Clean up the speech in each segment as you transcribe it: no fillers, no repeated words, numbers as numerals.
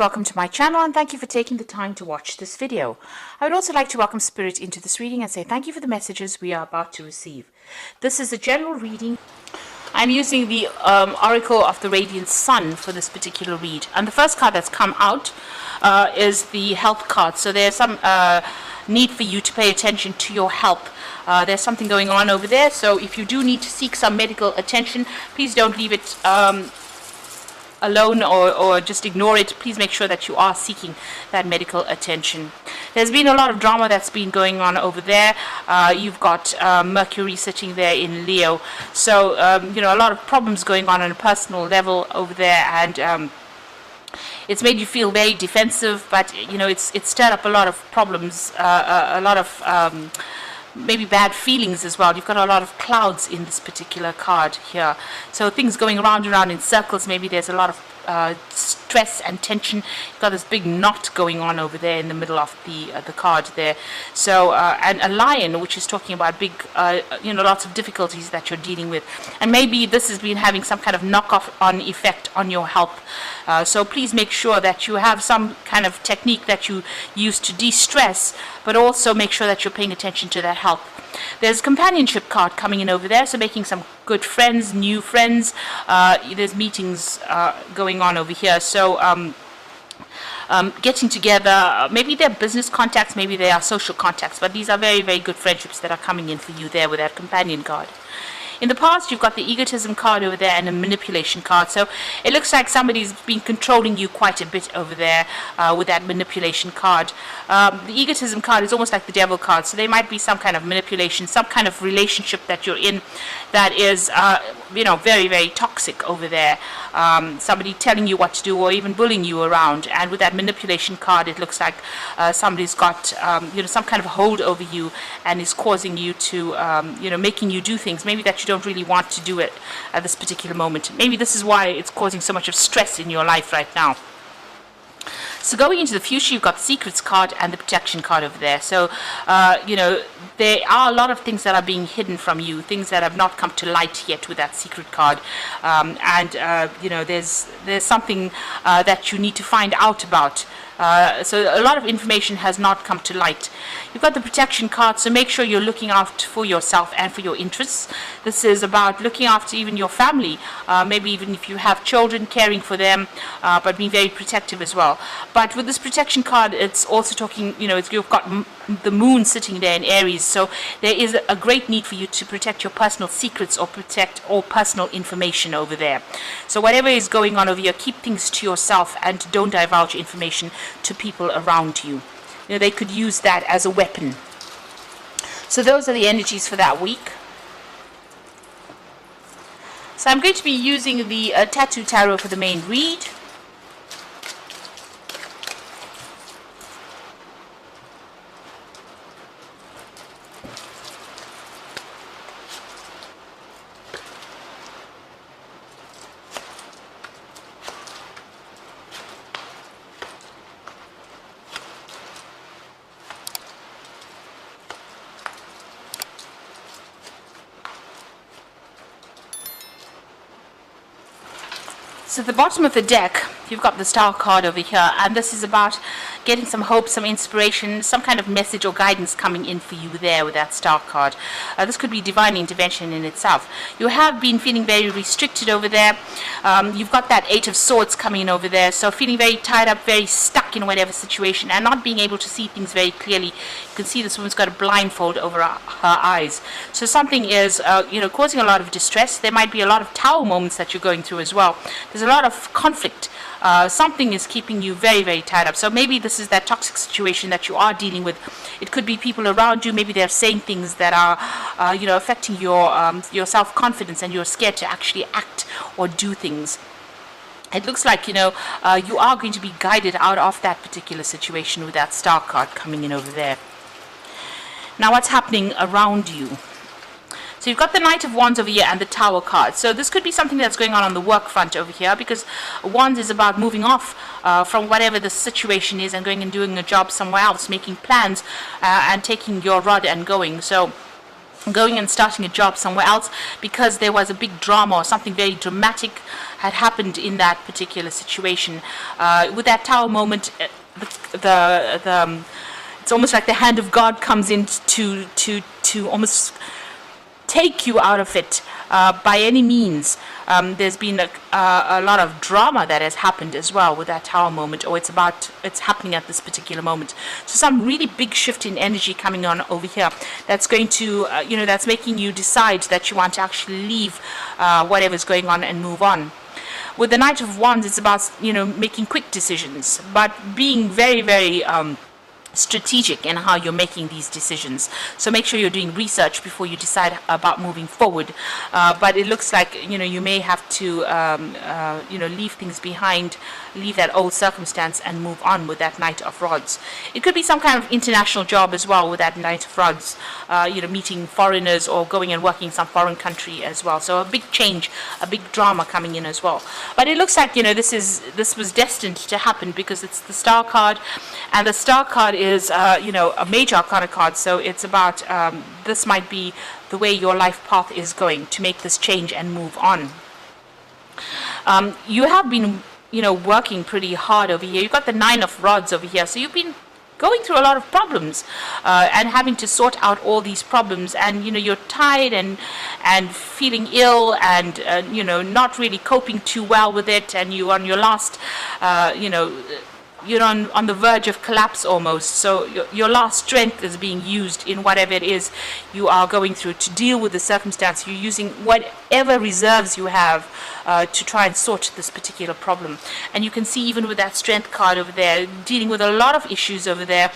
Welcome to my channel and thank you for taking the time to watch this video. I would also like to welcome Spirit into this reading and say thank you for the messages we are about to receive. This is a general reading. I'm using the Oracle of the Radiant Sun for this particular read. And the first card that's come out is the health card. So there's some need for you to pay attention to your health. There's something going on over there. So if you do need to seek some medical attention, please don't leave it alone or just ignore it. Please make sure that you are seeking that medical attention. There's been a lot of drama that's been going on over there. You've got Mercury sitting there in Leo, so a lot of problems going on a personal level over there, and it's made you feel very defensive, but it's stirred up a lot of problems, a lot of maybe bad feelings as well. You've got a lot of clouds in this particular card here, so things going around and around in circles. Maybe there's a lot of stress and tension. You've got this big knot going on over there in the middle of the card there. So and a lion, which is talking about big lots of difficulties that you're dealing with, and maybe this has been having some kind of knock-off on effect on your health. So please make sure that you have some kind of technique that you use to de-stress, but also make sure that you're paying attention to that health. There's a companionship card coming in over there, so making some good friends, new friends. There's meetings going on over here, so getting together. Maybe they're business contacts, maybe they are social contacts, but these are very, very good friendships that are coming in for you there with that companion card. In the past, you've got the egotism card over there and a manipulation card. So it looks like somebody's been controlling you quite a bit over there with that manipulation card. The egotism card is almost like the devil card. So there might be some kind of manipulation, some kind of relationship that you're in that is, very, very toxic over there. Somebody telling you what to do or even bullying you around. And with that manipulation card, it looks like somebody's got, some kind of hold over you and is causing you to, making you do things maybe that you don't really want to do it at this particular moment. Maybe this is why it's causing so much of stress in your life right now. So going into the future, you've got the secrets card and the protection card over there. So, there are a lot of things that are being hidden from you, things that have not come to light yet with that secret card. There's something that you need to find out about. So a lot of information has not come to light. You've got the protection card, so make sure you're looking out for yourself and for your interests. This is about looking after even your family, maybe even if you have children, caring for them, but being very protective as well. But with this protection card, it's also talking, you've got the moon sitting there in Aries, so there is a great need for you to protect your personal secrets or protect all personal information over there. So whatever is going on over here, keep things to yourself and don't divulge information to people around you. They could use that as a weapon. So those are the energies for that week. So I'm going to be using the Tattoo Tarot for the main read. So at the bottom of the deck, you've got the Star card over here, and this is about getting some hope, some inspiration, some kind of message or guidance coming in for you there with that Star card. This could be divine intervention in itself. You have been feeling very restricted over there. You've got that Eight of Swords coming in over there, so feeling very tied up, very stuck in whatever situation, and not being able to see things very clearly. You can see this woman's got a blindfold over her eyes. So something is, causing a lot of distress. There might be a lot of Tower moments that you're going through as well. There's a lot of conflict. Something is keeping you very, very tied up. So maybe this is that toxic situation that you are dealing with. It could be people around you. Maybe they're saying things that are, affecting your self-confidence, and you're scared to actually act or do things. It looks like, you are going to be guided out of that particular situation with that Star card coming in over there. Now, what's happening around you? So you've got the Knight of Wands over here and the Tower card. So this could be something that's going on the work front over here, because Wands is about moving off from whatever the situation is and going and doing a job somewhere else, making plans and taking your rod and going. So going and starting a job somewhere else because there was a big drama or something very dramatic had happened in that particular situation. With that Tower moment, it's almost like the hand of God comes in to almost take you out of it by any means. There's been a lot of drama that has happened as well with that Tower moment, or it's happening at this particular moment. So some really big shift in energy coming on over here that's going to that's making you decide that you want to actually leave whatever's going on and move on. With the Knight of Wands, it's about making quick decisions, but being very, very strategic in how you're making these decisions. So make sure you're doing research before you decide about moving forward. But it looks like you may have to leave things behind, leave that old circumstance and move on with that Knight of Rods. It could be some kind of international job as well with that Knight of Rods, meeting foreigners or going and working in some foreign country as well. So a big change, a big drama coming in as well. But it looks like this was destined to happen because it's the Star card, and the Star card is a major arcana card. So it's about this might be the way your life path is going to make this change and move on. You have been working pretty hard over here. You've got the Nine of Rods over here, so you've been going through a lot of problems and having to sort out all these problems, and you're tired and feeling ill and not really coping too well with it, and you're on your last you're on the verge of collapse almost. So your last strength is being used in whatever it is you are going through to deal with the circumstance. You're using whatever reserves you have to try and sort this particular problem. And you can see even with that Strength card over there, dealing with a lot of issues over there,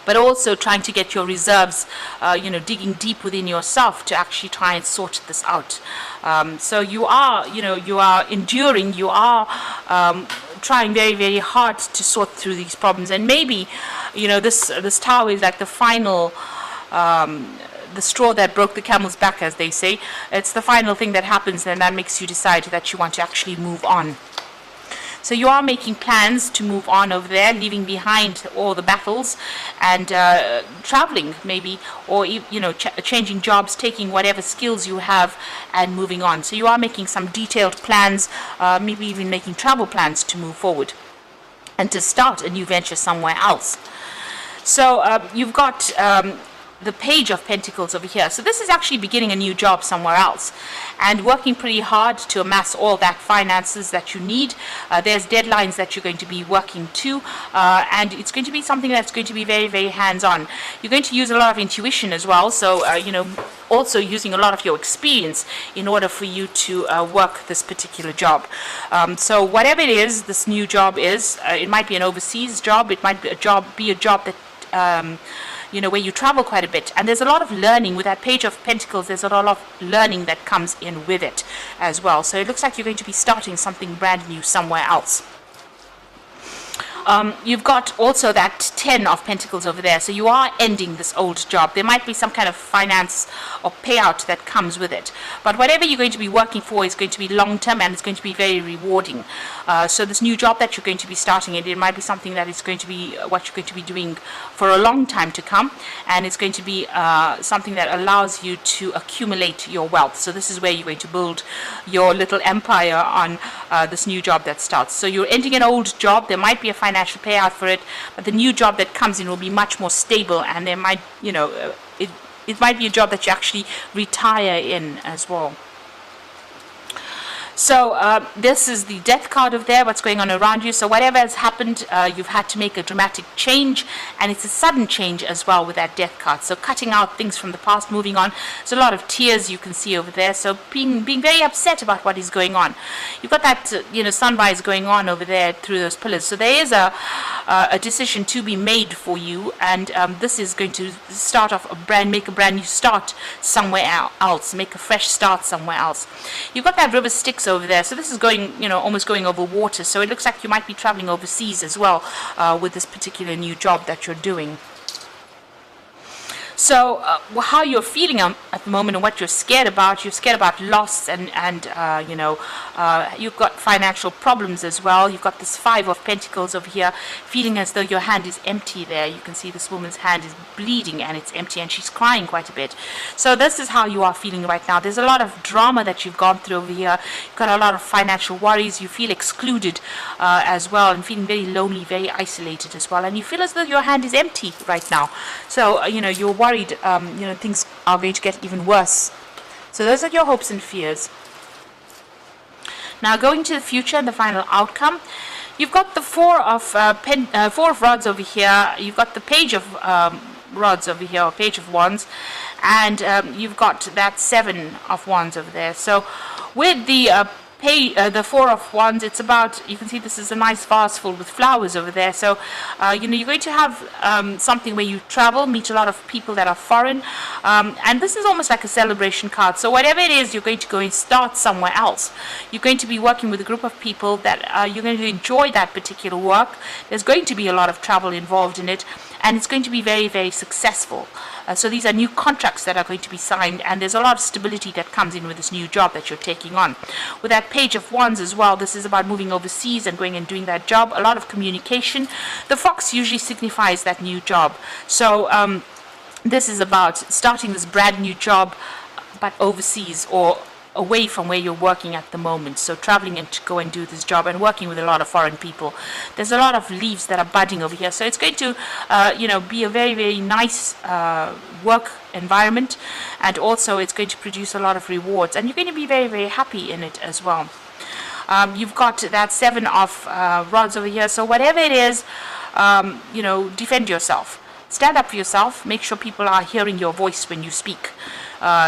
but also trying to get your reserves, digging deep within yourself to actually try and sort this out. So you are enduring, you are trying very, very hard to sort through these problems. And maybe, this Tower is like the final, the straw that broke the camel's back, as they say. It's the final thing that happens, and that makes you decide that you want to actually move on. So you are making plans to move on over there, leaving behind all the battles and traveling maybe, or changing jobs, taking whatever skills you have and moving on. So you are making some detailed plans, maybe even making travel plans to move forward and to start a new venture somewhere else. So you've got the Page of Pentacles over here. So this is actually beginning a new job somewhere else and working pretty hard to amass all that finances that you need. There's deadlines that you're going to be working to, and it's going to be something that's going to be very, very hands-on. You're going to use a lot of intuition as well, so also using a lot of your experience in order for you to work this particular job. So whatever it is this new job is, it might be an overseas job, it might be a job that where you travel quite a bit, and there's a lot of learning with that Page of Pentacles. There's a lot of learning that comes in with it as well. So it looks like you're going to be starting something brand new somewhere else. You've got also that 10 of Pentacles over there. So you are ending this old job. There might be some kind of finance or payout that comes with it. But whatever you're going to be working for is going to be long-term, and it's going to be very rewarding. So this new job that you're going to be starting, it might be something that is going to be what you're going to be doing for a long time to come. And it's going to be something that allows you to accumulate your wealth. So this is where you're going to build your little empire on this new job that starts. So you're ending an old job. There might be a financial payout for it, but the new job that comes in will be much more stable, and there might, it might be a job that you actually retire in as well. So this is the Death card over there, what's going on around you. So whatever has happened, you've had to make a dramatic change, and it's a sudden change as well with that Death card. So cutting out things from the past, moving on. There's a lot of tears you can see over there. So being very upset about what is going on. You've got that sunrise going on over there through those pillars. So there is a decision to be made for you, and this is going to start off make a brand new start somewhere else, make a fresh start somewhere else. You've got that River Styx over there, so this is going almost going over water, so it looks like you might be traveling overseas as well with this particular new job that you're doing. So how you're feeling at the moment and what you're scared about loss, and you've got financial problems as well. You've got this 5 of Pentacles over here, feeling as though your hand is empty there. You can see this woman's hand is bleeding and it's empty, and she's crying quite a bit. So this is how you are feeling right now. There's a lot of drama that you've gone through over here. You've got a lot of financial worries. You feel excluded as well, and feeling very lonely, very isolated as well. And you feel as though your hand is empty right now. So you're worried, things are going to get even worse. So those are your hopes and fears. Now going to the future and the final outcome, you've got the Four of Rods over here. You've got the Page of Rods over here, or Page of Wands, and you've got that 7 of Wands over there. So with the Four of Wands, it's about, you can see this is a nice vase full with flowers over there. So you're going to have something where you travel, meet a lot of people that are foreign, and this is almost like a celebration card. So whatever it is, you're going to go and start somewhere else. You're going to be working with a group of people that you're going to enjoy that particular work. There's going to be a lot of travel involved in it, and it's going to be very, very successful. So these are new contracts that are going to be signed, and there's a lot of stability that comes in with this new job that you're taking on. With that Page of Wands as well, this is about moving overseas and going and doing that job. A lot of communication. The fox usually signifies that new job. So this is about starting this brand new job, but overseas or away from where you're working at the moment. So traveling and to go and do this job and working with a lot of foreign people. There's a lot of leaves that are budding over here, so it's going to be a very, very nice work environment, and also it's going to produce a lot of rewards, and you're going to be very, very happy in it as well. You've got that 7 of Rods over here. So whatever it is, defend yourself. Stand up for yourself. Make sure people are hearing your voice when you speak,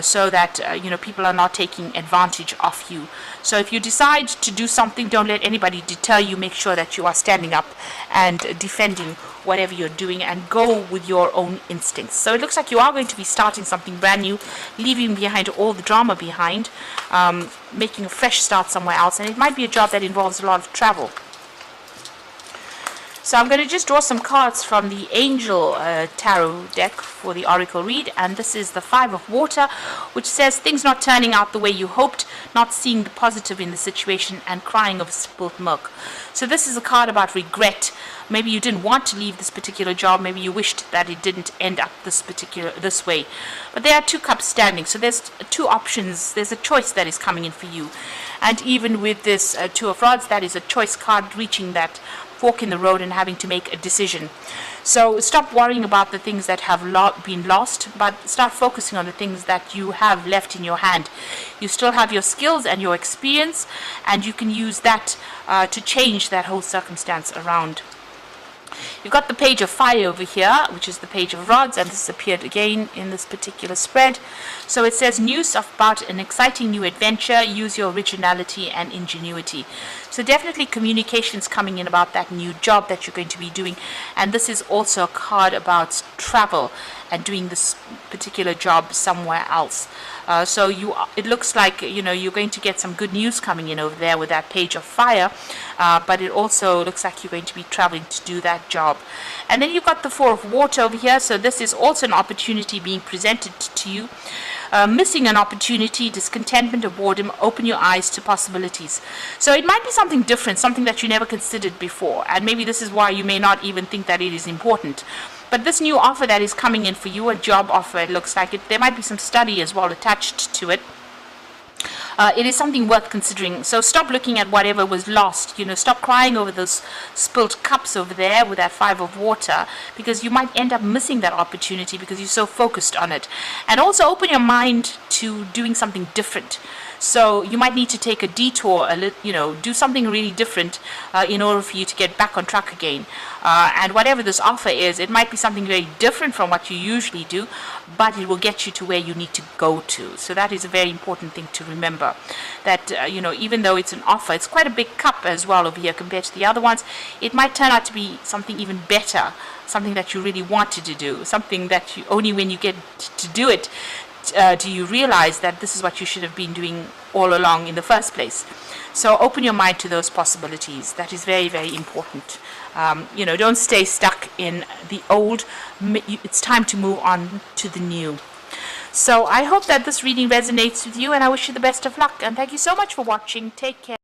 so that people are not taking advantage of you. So if you decide to do something, don't let anybody deter you. Make sure that you are standing up and defending whatever you're doing, and go with your own instincts. So it looks like you are going to be starting something brand new, leaving behind all the drama behind, making a fresh start somewhere else, and it might be a job that involves a lot of travel. So I'm going to just draw some cards from the Angel Tarot deck for the Oracle read, and this is the 5 of Water, which says things not turning out the way you hoped, not seeing the positive in the situation, and crying over spilt milk. So this is a card about regret. Maybe you didn't want to leave this particular job. Maybe you wished that it didn't end up this way. But there are 2 cups standing, so there's 2 options. There's a choice that is coming in for you, and even with this 2 of Rods, that is a choice card, reaching that fork in the road and having to make a decision. So stop worrying about the things that have been lost, but start focusing on the things that you have left in your hand. You still have your skills and your experience, and you can use that to change that whole circumstance around. You've got the Page of Fire over here, which is the Page of Rods, and this appeared again in this particular spread. So it says news about an exciting new adventure. Use your originality and ingenuity. So definitely communications coming in about that new job that you're going to be doing. And this is also a card about travel and doing this particular job somewhere else. So it looks like you're going to get some good news coming in over there with that Page of Fire, but it also looks like you're going to be traveling to do that job. And then you've got the 4 of Water over here. So this is also an opportunity being presented to you. Missing an opportunity, discontentment, or boredom, open your eyes to possibilities. So it might be something different, something that you never considered before, and maybe this is why you may not even think that it is important. But this new offer that is coming in for you, a job offer, it looks like it, there might be some study as well attached to it. It is something worth considering. So stop looking at whatever was lost. Stop crying over those spilt cups over there with that 5 of Water, because you might end up missing that opportunity because you're so focused on it. And also open your mind to doing something different. So you might need to take a detour, do something really different in order for you to get back on track again. And whatever this offer is, it might be something very different from what you usually do, but it will get you to where you need to go to. So that is a very important thing to remember, that even though it's an offer, it's quite a big cup as well over here compared to the other ones. It might turn out to be something even better, something that you really wanted to do, something that you only when you get to do it do you realize that this is what you should have been doing all along in the first place? So open your mind to those possibilities. That is very, very important. Don't stay stuck in the old. It's time to move on to the new. So I hope that this reading resonates with you, and I wish you the best of luck. And thank you so much for watching. Take care.